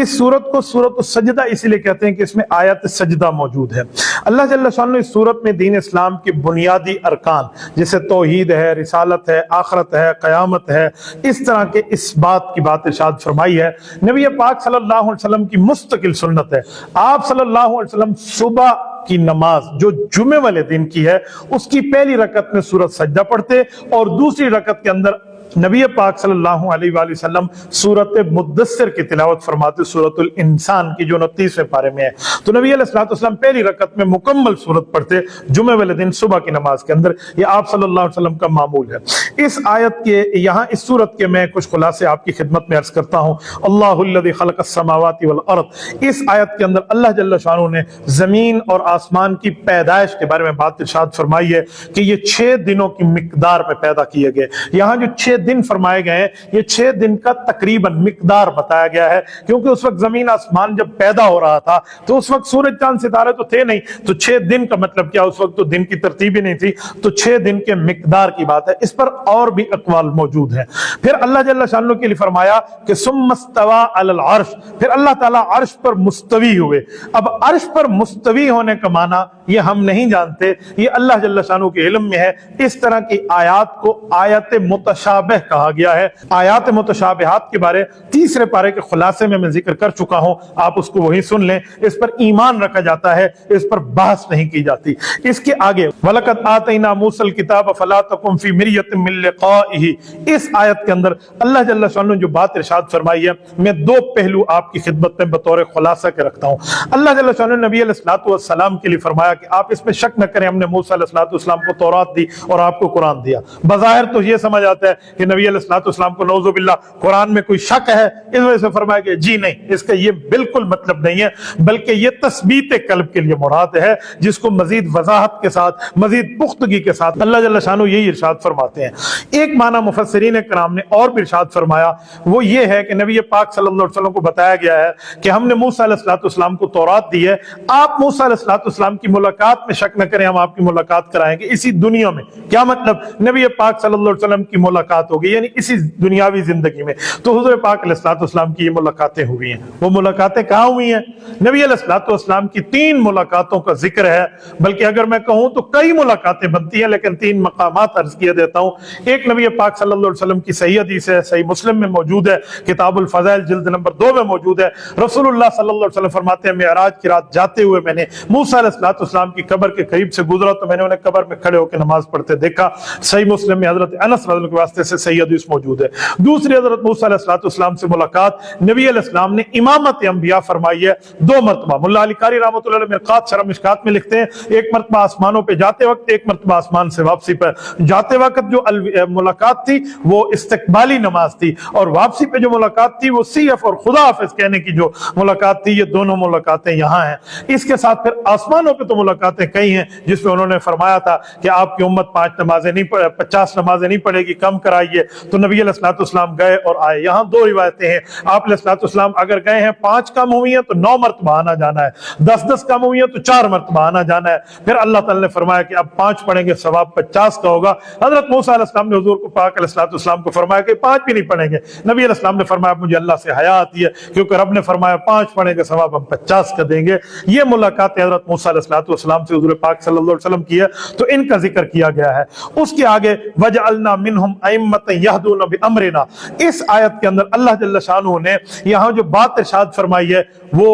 اس سورت کو سورۃ السجدہ اسی لیے کہتے ہیں کہ اس میں آیت سجدہ موجود ہے۔ اللہ جل شانہ نے اس سورت میں دین اسلام کی بنیادی ارکان جیسے توحید ہے، رسالت ہے، آخرت ہے، قیامت ہے، اس طرح کے اس بات کی بات ارشاد فرمائی ہے۔ نبی پاک صلی اللہ علیہ وسلم کی مستقل سنت ہے، آپ صلی اللہ علیہ وسلم صبح کی نماز جو جمعے والے دن کی ہے اس کی پہلی رکعت میں سورۃ سجدہ پڑھتے اور دوسری رکعت کے اندر نبی پاک صلی اللہ علیہ وآلہ وسلم سورۃ مدثر کی تلاوت فرماتے، سورۃ الانسان کی جو 29ویں پارے میں ہے۔ تو نبی علیہ الصلوۃ والسلام پہلی رکعت میں مکمل سورت پڑھتے جمعے والے دن صبح کی نماز کے اندر، یہ آپ صلی اللہ علیہ وسلم کا معمول ہے۔ اس آیت کے یہاں اس سورت کے میں کچھ خلاصے آپ کی خدمت میں عرض کرتا ہوں۔ اللہ الذی خلق السماوات والارض، اس آیت کے اندر اللہ جل شانہ نے زمین اور آسمان کی پیدائش کے بارے میں بات ارشاد فرمائی ہے کہ یہ 6 دنوں کی مقدار میں پیدا کیے گئے۔ یہاں جو 6 دن فرمائے گئے ہیں، یہ 6 دن کا تقریباً مقدار بتایا گیا ہے، کیونکہ اس وقت زمین آسمان جب پیدا ہو رہا تھا تو اس وقت سورج چاند ستارے تو تھے نہیں، تو 6 دن کا مطلب کیا، اس وقت تو دن کی ترتیب ہی نہیں تھی، تو 6 دن کے مقدار کی بات ہے۔ اس پر اور بھی اقوال موجود ہیں۔ پھر اللہ جل شانہ کے لیے فرمایا کہ ثم استوى علی العرش، پھر اللہ تعالیٰ عرش پر مستوی ہوئے۔ اب عرش پر مستوی ہونے کا معنی یہ ہم نہیں جانتے، یہ اللہ جل شانہ کے علم میں ہے۔ اس طرح کی آیات کو آیت متشابہ کہا گیا ہے۔ آیات متشابہات کے بارے 3 پارے کے خلاصے میں ذکر کر چکا ہوں، آپ اس کو وہی سن لیں۔ اس پر ایمان رکھا جاتا ہے، اس پر بحث نہیں کی جاتی۔ اس کے آگے وَلَقَدْ آتَيْنَا مُوسَى الْكِتَابَ فَلَا تَكُنْ فِي مِرْيَةٍ مِّن لِقَائِهِ، اس آیت کے اندر اللہ جل شانہ جو بات ارشاد فرمائی ہے، میں 2 پہلو آپ کی خدمت میں بطور خلاصہ کے رکھتا ہوں۔ اللہ جل شانہ نے نبی علیہ الصلوۃ والسلام کے لیے فرمایا کہ آپ اس میں شک نہ کریں، ہم نے موسیٰ علیہ السلام کو تورات دی اور آپ کو قرآن دیا۔ بظاہر تو یہ سمجھ آتا ہے کہ नबी अलैहिस्सलाम को नौजुबिल्लाह कुरान में कोई शक है, इस वजह से फरमाया कि जी नहीं, इसका ये बिल्कुल मतलब नहीं है, बल्कि ये तस्बीत कल्ब के लिए मुराद है, जिसको मजीद वजाहत के साथ, मजीद पुख्तगी के साथ अल्लाह जल्ल शानो यही इरशाद फरमाते हैं। एक माना मुफस्सिरीन कराम ने और भी इरशाद फरमाया, वो ये है कि नबी पाक सल्लल्लाहु अलैहि वसल्लम को बताया गया है कि हमने मूसा अलैहिस्सलाम को तौरात दी है, आप मूसा अलैहिस्सलाम की मुलाकात में शक न करें, हम आपकी मुलाकात कराएंगे इसी दुनिया में। क्या मतलब? नबी पाक सल्लल्लाहु अलैहि वसल्लम की मुलाकात होगी, यानी इसी दुनियावी जिंदगी में। तो हुजूर पाक अलैहिस्सलाम की ये मुलाकातें हुई हैं। वो मुलाकातें कहाँ हुई हैं? नबी अलैहिस्सलाम की 3 मुलाकातों का जिक्र है, बल्कि अगर मैं कहूँ तो कई मुलाकातें बनती हैं, लेकिन 3 मकामात अर्ज किए देता हूँ। एक नबी पाक सल्लल्लाहु अलैहि वसल्लम की सही हदीस है, सही मुस्लिम में मौजूद है, किताबुल फज़ाइल जिल्द नंबर 2 में मौजूद है। रसूलुल्लाह सल्लल्लाहु अलैहि वसल्लम फरमाते हैं, मेराज की रात जाते हुए मैंने मूसा अलैहिस्सलाम की कब्र के करीब से गुजरा तो मैंने उन्हें कब्र में खड़े होकर नमाज पढ़ते देखा। सही मुस्लिम में हजरत अनस रज़ियल्लाहु अन्हु के वास्ते से सही हदीस मौजूद है। दूसरी हजरत मूसा अलैहिस्सलाम से मुलाकात नबी अलैहिस्सलाम ने इमामत अंबिया फरमाई है 2 मरतबा। मुल्ला अली कारी रहमतुल्लाह अलैह मिरकात शरह मिशकात में लिखते हैं, एक मरतबा आसमानों पे जाते वक्त, एक मरतबा आसमान से वापसी पर। जाते वक्त जो मुलाकात थी वो इस्तकबाली नमाज थी, और वापसी पे जो मुलाकात थी वो सीएफ और खुदा हाफिज कहने की जो मुलाकात थी, ये दोनों मुलाकातें यहाँ हैं। इसके साथ फिर आसमानों पे तो मुलाकातें कई हैं, जिसमें उन्होंने फरमाया था कि आपकी उम्मत 50 नमाजें नहीं पढ़ेगी, कम कराइए। तो नबी अलैहिस्सलाम गए और आए। यहाँ 2 रिवायतें हैं। आप अलैहिस्सलाम अगर गए हैं, 5 कम हुई हैं तो 9 मरतबा आना जाना है, 10 कम हुई है तो 4 मरतबा आना जाना है। फिर अल्लाह ताला ने फरमाया कि अब 5 पढ़ेंगे सवाब 50 का होगा। हजरत मूसा अलैहिस्सलाम ने हुजूर को पाक अलैहिस्सलाम को फरमाया कि 5 भी नहीं पढ़ेंगे। नबी अलैहिस्सलाम ने फरमाया मुझे अल्लाह से हया आती है, क्योंकि रब ने फरमाया 5 पढ़ेंगे सवाब हम 50 का देंगे। ये मुलाकात हजरत मूसा अलैहिस्सलाम से हुजूर पाक सल्लल्लाहु अलैहि वसल्लम की है, तो इनका जिक्र किया गया है। उसके आगे वजअलना मिनहुम अइम्मतन यहदूना बिअमरिना, इस आयत के अंदर अल्लाह जल्ल शानहू ने यहाँ जो बात इरशाद फरमाई है वो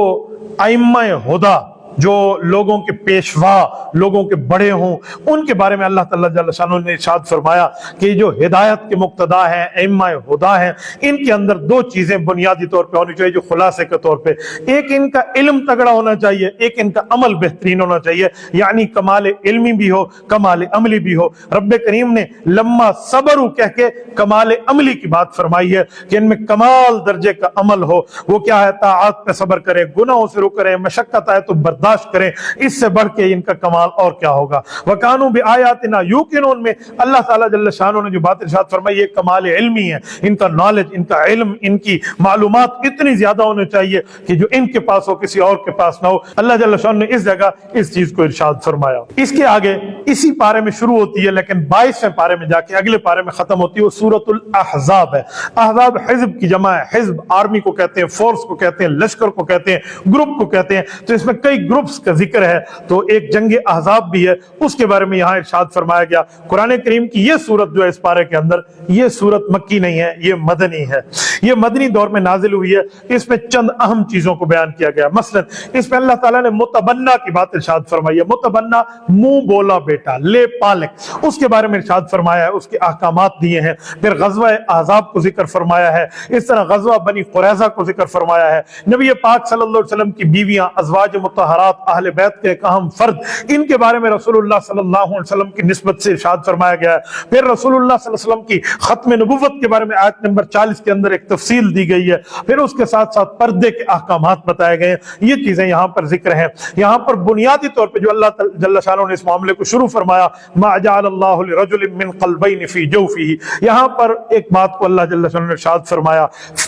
अइम्मा हुदा, जो लोगों के पेशवा, लोगों के बड़े हों, उनके बारे में अल्लाह ताला जल्ल शानहू ने इरशाद फरमाया कि जो हिदायत के मुक्तदा हैं, इम्मा हुदा हैं, इनके अंदर 2 चीजें बुनियादी तौर पे होनी चाहिए जो खुलासे के तौर पे। एक इनका इल्म तगड़ा होना चाहिए, एक इनका अमल बेहतरीन होना चाहिए, यानी कमाल इल्मी भी हो, कमाल अमली भी हो। रब्बे करीम ने लम्मा सब्रू कह के कमाल अमली की बात फरमाई है कि इनमें कमाल दर्जे का अमल हो। वो क्या है? ताआत पे सब्र करें, गुनाहों से रुक करें, मशक्कत आए तो बर्दाश्त करें, इससे बढ़ के इनका कमाल और क्या होगा। वकानू बिआयातिना यूकिनून में अल्लाह ताला जल्ल शानहू ने जो बात इरशाद फरमाई ये कमाल इल्मी है। इनका नॉलेज, इनका इल्म, इनकी मालूमात इतनी ज्यादा होनी चाहिए कि जो इनके पास हो किसी और के पास ना हो। अल्लाह जल्ल शानहू ने इस जगह इस चीज को इरशाद फरमाया। इसके आगे इसी पारे में शुरू होती है, लेकिन 22वें पारे में जाके अगले पारे में खत्म होती है। वो सूरतुल अहज़ाब है। अहज़ाब हिज़्ब की जमा है। हिज़्ब आर्मी को कहते हैं, फोर्स को कहते हैं, लश्कर को कहते हैं, ग्रुप को कहते हैं। तो इसमें कई ग्रुप्स का जिक्र है। तो एक जंग अहज़ाब भी है, उसके बारे में यहाँ इरशाद फरमाया गया। कुरान करीम की ये सूरत जो है इस पारे के अंदर, ये सूरत मक्की नहीं है, ये मदनी है। ये मदनी दौर में नाजिल हुई है। इसमें चंद अहम चीजों को बयान किया गया। मसलन इसमें अल्लाह ताला ने मुतबन्ना की बात इरशाद फरमाई है। मुतबन्ना मुंह बोला बेटा, ले पालक, उसके बारे में इरशाद फरमाया है, उसके अहकामात दिए हैं। फिर गज़वा अहज़ाब को जिक्र फरमाया है। इस तरह गज़वा बनी कुरैज़ा को जिक्र फरमाया है। नबी पाक सल्लल्लाहु अलैहि वसल्लम की बीवियां, अज़वाज मुतहरात, अहले बैत के एक अहम फर्द, इनके बारे में रसूलुल्लाह सल्लल्लाहु अलैहि वसल्लम की निस्बत से इरशाद फरमाया गया है। फिर रसूलुल्लाह सल्लल्लाहु अलैहि वसल्लम की खत्म नबुव्वत के बारे में आयत नंबर 40 के अंदर एक तफसील दी गई है। फिर उसके साथ साथ पर्दे के अहकामात बताए गए हैं। ये चीजें यहाँ पर जिक्र हैं। यहाँ पर बुनियादी तौर पर जो अल्लाह जल्ल शानहू ने इस मामले को शुरू फरमाया, मा जअलल्लाहु लिरजुलिन मिन क़ल्बैनि फ़ी जौफ़िही, यहाँ पर एक बात को अल्लाह जल्ल शानहू ने इरशाद फरमाया।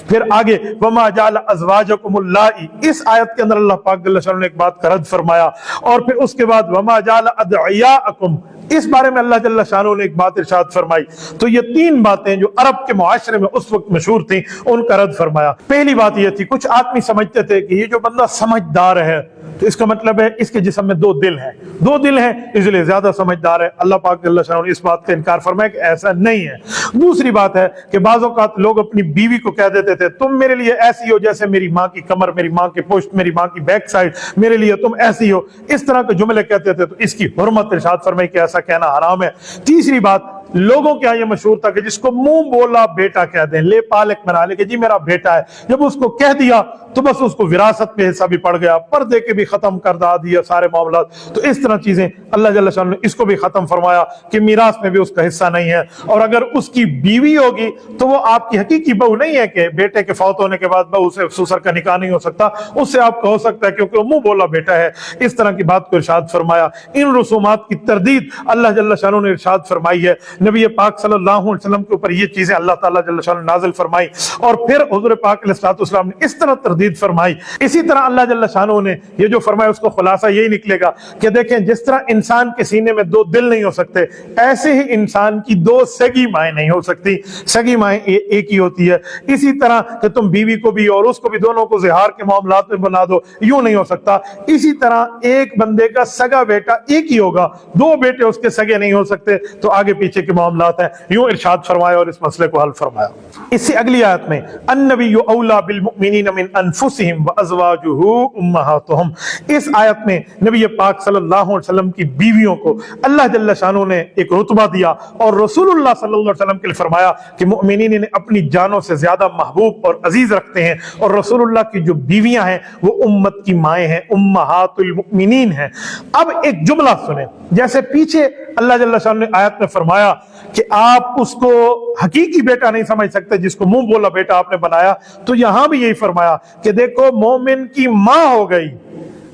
फिर आगे वमा जअल अज़वाजकुमुल्लाई, इस आयत के अंदर अल्लाह पाक जल्ल शानहू ने एक बात का रद्द फरमाया। और फिर उसके बाद वमा जअल अदइयाअकुम, इस बारे में अल्लाह जल्ल शानहू ने एक बात इरशाद फरमाई। तो ये 3 बातें जो अरब के मुआशरे में उस वक्त मशहूर थी, उनका रद्द फरमाया। पहली बात ये थी, कुछ आदमी समझते थे कि ये जो बंदा समझदार है तो इसका मतलब है इसके जिस्म में 2 दिल हैं, 2 दिल हैं इसलिए ज्यादा समझदार है। अल्लाह पाक जल्ल शानहू ने इस बात का इनकार फरमाया कि ऐसा नहीं है। दूसरी बात है कि बाज़ औक़ात लोग अपनी बीवी को कह देते थे, तुम मेरे लिए ऐसी हो जैसे मेरी माँ की कमर, मेरी माँ की पुश्त, मेरी माँ की बैक साइड, मेरे लिए तुम ऐसी हो, इस तरह के जुमले कहते थे। तो इसकी हुर्मत इरशाद फरमाई कि ऐसा कहना हराम है। तीसरी बात लोगों के यहाँ ये मशहूर था कि जिसको मुंह बोला बेटा कह दें, ले पालक बना ले कि जी मेरा बेटा है, जब उसको कह दिया तो बस उसको विरासत पे हिस्सा भी पड़ गया, पर्दे के भी खत्म कर दिया सारे मामला। तो इस तरह चीजें अल्लाह जल्ल शान ने इसको भी खत्म फरमाया कि मीरास में भी उसका हिस्सा नहीं है। और अगर उसकी बीवी होगी तो वो आपकी हकीकी बहू नहीं है कि बेटे के फौत होने के बाद बहू से ससुर का निकाह नहीं हो सकता, उससे आपका हो सकता है क्योंकि वो मुंह बोला बेटा है। इस तरह की बात को इरशाद फरमाया। इन रसूमात की तरदीद अल्लाह जल्ल शान ने इरशाद फरमाई है। नबी पाक सल्लल्लाहु अलैहि वसल्लम के ऊपर ये चीजें अल्लाह ताला जल्ल शान ने नाज़िल फरमाई और फिर हुज़ूर पाक अलैहिस्सलाम ने इस तरह तरदीद फरमाई। इसी तरह अल्लाह जल्ल शान ने ये जो फरमाया उसको खुलासा यही निकलेगा कि देखें जिस तरह इंसान के सीने में दो दिल नहीं हो सकते, ऐसे ही इंसान की दो सगी माएँ नहीं हो सकती, सगी माएँ एक ही होती है। इसी तरह कि तुम बीवी को भी और उसको भी दोनों को ज़िहार के मामलात में बना दो, यूं नहीं हो सकता। इसी तरह एक बंदे का सगा बेटा एक ही होगा, दो बेटे उसके सगे नहीं हो सकते। तो आगे पीछे के मामलात हैं, यूं इरशाद फरमाया और इस मसले को हल फरमाया। इससे अगली आयत में अन्नबिय्यु औला बिल मुमिनीन मिन अनफुसिहिम व अज़वाजुहु उम्महातुहुम, इस आयत में नबी पाक सल्लल्लाहु अलैहि वसल्लम की बीवियों को अल्लाह जल्ल शानो ने एक रुतबा दिया और रसूलुल्लाह सल्लल्लाहु अलैहि वसल्लम के लिए फरमाया कि मुमिनीन ने अपनी जानों से ज्यादा महबूब और अजीज रखते हैं और रसूलुल्लाह की जो बीवियां हैं वो उम्मत की माएँ हैं, उम्महातुल मुमिनीन हैं। अब एक जुमला सुने, जैसे पीछे अल्लाह जल्ल शानो ने आयत में फरमाया कि आप उसको हकीकी बेटा नहीं समझ सकते जिसको मुंह बोला बेटा आपने बनाया, तो यहां भी यही फरमाया कि देखो मोमिन की मां हो गई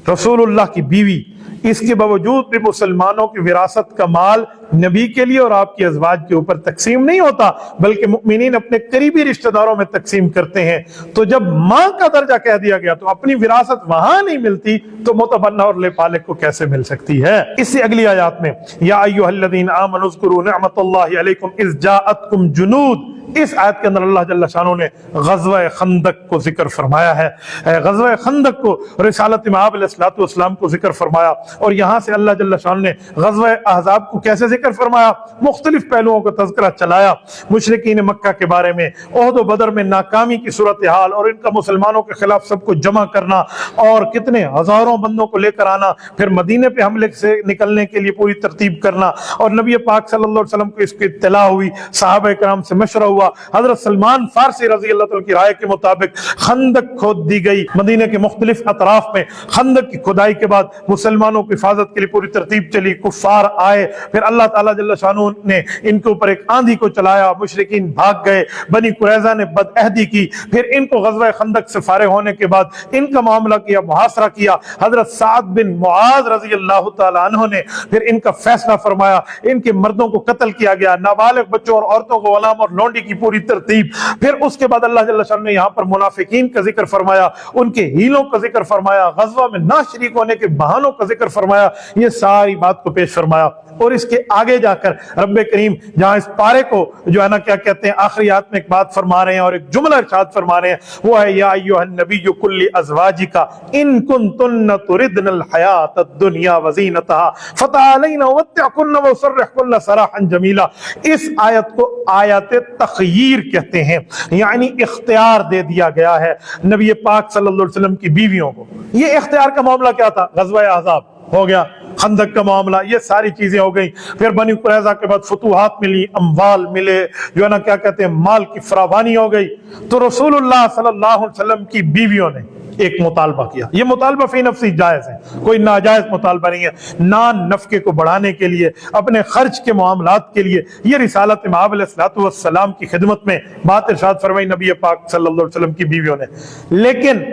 रसूलुल्लाह की बीवी, इसके बावजूद भी मुसलमानों की विरासत का माल नबी के लिए और आपकी अज़वाज के ऊपर तकसीम नहीं होता, बल्कि मुमिनीन अपने करीबी रिश्तेदारों में तकसीम करते हैं। तो जब मां का दर्जा कह दिया गया तो अपनी विरासत वहां नहीं मिलती तो मुतबन्ना और लेपालिक को कैसे मिल सकती है। इससे अगली आयत में या अय्युहल्लज़ीना आमनू उज़्कुरू निअमतल्लाहि अलैकुम इज़ जाअतकुम जुनूद, इस आयत के अंदर अल्लाह जल्ल शानो ने ग़ज़वा खंदक को जिक्र फरमाया है। ग़ज़वा खंदक को रिसालत मआब अलैहिस्सलातु वस्सलाम को जिक्र फरमाया और यहाँ से अल्लाह जल्ल शानो ने ग़ज़वा अहज़ाब को कैसे जिक्र फरमाया, मुख्तलिफ पहलुओं का तज़किरा चलाया। मुशरिकीन मक्का के बारे में, ओहद व बदर में नाकामी की सूरत हाल और इनका मुसलमानों के खिलाफ सबको जमा करना और कितने हजारों बंदों को लेकर आना, फिर मदीने पे हमले से निकलने के लिए पूरी तरतीब करना और नबी पाक सल्लल्लाहु अलैहि वसल्लम को इसकी इत्तला हुई, सहाबा किराम से मशवरा हुआ, हजरत सलमान फारसी रजी अल्लाह तआला की राय के मुताबिक खंदक खोद दी गई। मदीने के मुख्तलिफ अतराफ में खंदक की खुदाई के बाद मुसलमानों की हिफाजत के लिए पूरी तरतीब चली, कुफ्फार आए, फिर अल्लाह ताला जल्ल शानू ने इनके ऊपर एक आंधी को चलाया, मुशरिकीन भाग गए, बनी कुरैज़ा ने बदअहदी की, फिर इनको ग़ज़वा खंदक से फारिग होने के बाद इनका मामला किया, मुहासरा किया, हजरत साद बिन मुआज़ रजी अल्लाह तआला अन्हु ने फिर इनका फैसला फरमाया, इनके मर्दों को कत्ल किया गया, नाबालिग बच्चों और औरतों को गुलाम और लौंडी की पूरी तरतीब। फिर उसके बाद अल्लाह जल्ल शान ने यहाँ पर मुनाफिकीन का जिक्र फरमाया, उनके हीलों का जिक्र फरमाया, ग़ज़वा में ना शरीक होने के बहानों का जिक्र फरमाया, ये सारी बात को पेश फरमाया। और इसके आगे जाकर रब्बे करीम जहां इस पारे को जो है ना क्या कहते हैं आखिरी आयत में एक बात फरमा रहे हैं और एक जुमला इरशाद फरमा रहे हैं, वो है या अय्युहन नबिय्यु कुल्ली अज़वाजिका इन कुंतुन्न तुरिदनल हयातद दुनिया व ज़ीनतहा फतअलैना वत्तकुन्न व सर्रहकुन्न सराहन जमीला। इस आयत को आयत तख़यीर कहते हैं, यानी इख्तियार दे दिया गया है नबी पाक सल्लल्लाहु अलैहि वसल्लम की बीवियों को। ये इख्तियार का मामला क्या था, ग़ज़वा अहज़ाब हो गया, खंदक का मामला, ये सारी चीजें हो गई। फिर बनी कुरैज़ा के बाद फतूहात मिली, अम्वाल मिले, जो है ना क्या कहते हैं माल की फरावानी हो गई। तो रसूलुल्लाह सल्लल्लाहु अलैहि वसल्लम की बीवियों ने एक मुतालबा किया, ये मुतालबा फी नफ्सी जायज है, कोई नाजायज मुतालबा नहीं है। नान नफके को बढ़ाने के लिए, अपने खर्च के मामलात के लिए ये रिसालत मआब अलैहिस्सलातु वस्सलाम की खिदमत में बात इरशाद फरमाई नबी पाक सल्लल्लाहु अलैहि वसल्लम की बीवियों ने। लेकिन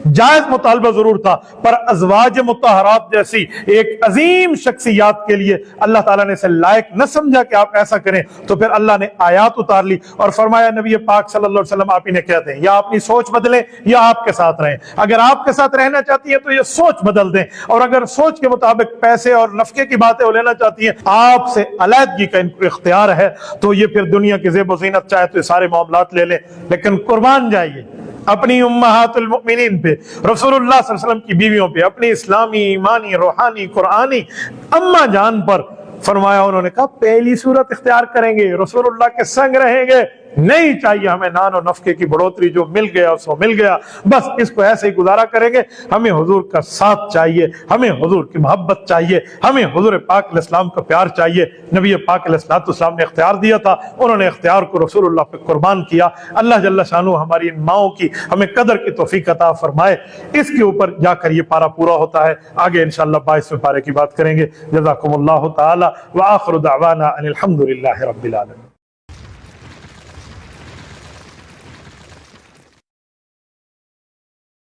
जायज मुतालबा जरूर था, पर अज़वाज मुतहरात जैसी एक अजीम शख्सियात के लिए अल्लाह ताला ने इसे लायक न समझा कि आप ऐसा करें, तो फिर अल्लाह ने आयात उतार ली और फरमाया नबी पाक सल्लल्लाहु अलैहि वसल्लम आप इन्हें कहते हैं या अपनी सोच बदलें या आपके साथ रहें। अगर आपके साथ रहना चाहती है तो ये सोच बदल दें, और अगर सोच के मुताबिक पैसे और नफके की बातें लेना चाहती हैं, आपसे अलहदगी का इनको इख्तियार है, तो ये फिर दुनिया की ज़ेब व ज़ीनत चाहे तो ये सारे मामलात ले लें, लेकिन कुर्बान जाइए अपनी उम्महातुल मुमिनीन पे, रसूलुल्लाह सल्लल्लाहु अलैहि वसल्लम की बीवियों पे, अपनी इस्लामी ईमानी रूहानी कुरानी अम्मा जान पर। फरमाया उन्होंने कहा पहली सूरत इख्तियार करेंगे, रसूलुल्लाह के संग रहेंगे, نہیں چاہیے ہمیں نان و نفقے کی بڑھوتری، جو مل گیا سو مل گیا، بس اس کو ایسے ہی گزارا کریں گے۔ ہمیں حضور کا ساتھ چاہیے، ہمیں حضور کی محبت چاہیے، ہمیں حضور پاک علیہ السلام کا پیار چاہیے۔ نبی پاک علیہ السلام نے اختیار دیا تھا، انہوں نے اختیار کو رسول اللہ پہ قربان کیا۔ اللہ جل شانہ ہماری ان ماؤں کی ہمیں قدر کی توفیق عطا فرمائے۔ اس کے اوپر جا کر یہ پارہ پورا ہوتا ہے، آگے انشاءاللہ 22ویں پارے کی بات کریں گے۔ جزاکم اللہ تعالی وآخر دعوانا ان الحمد للہ رب العالمین۔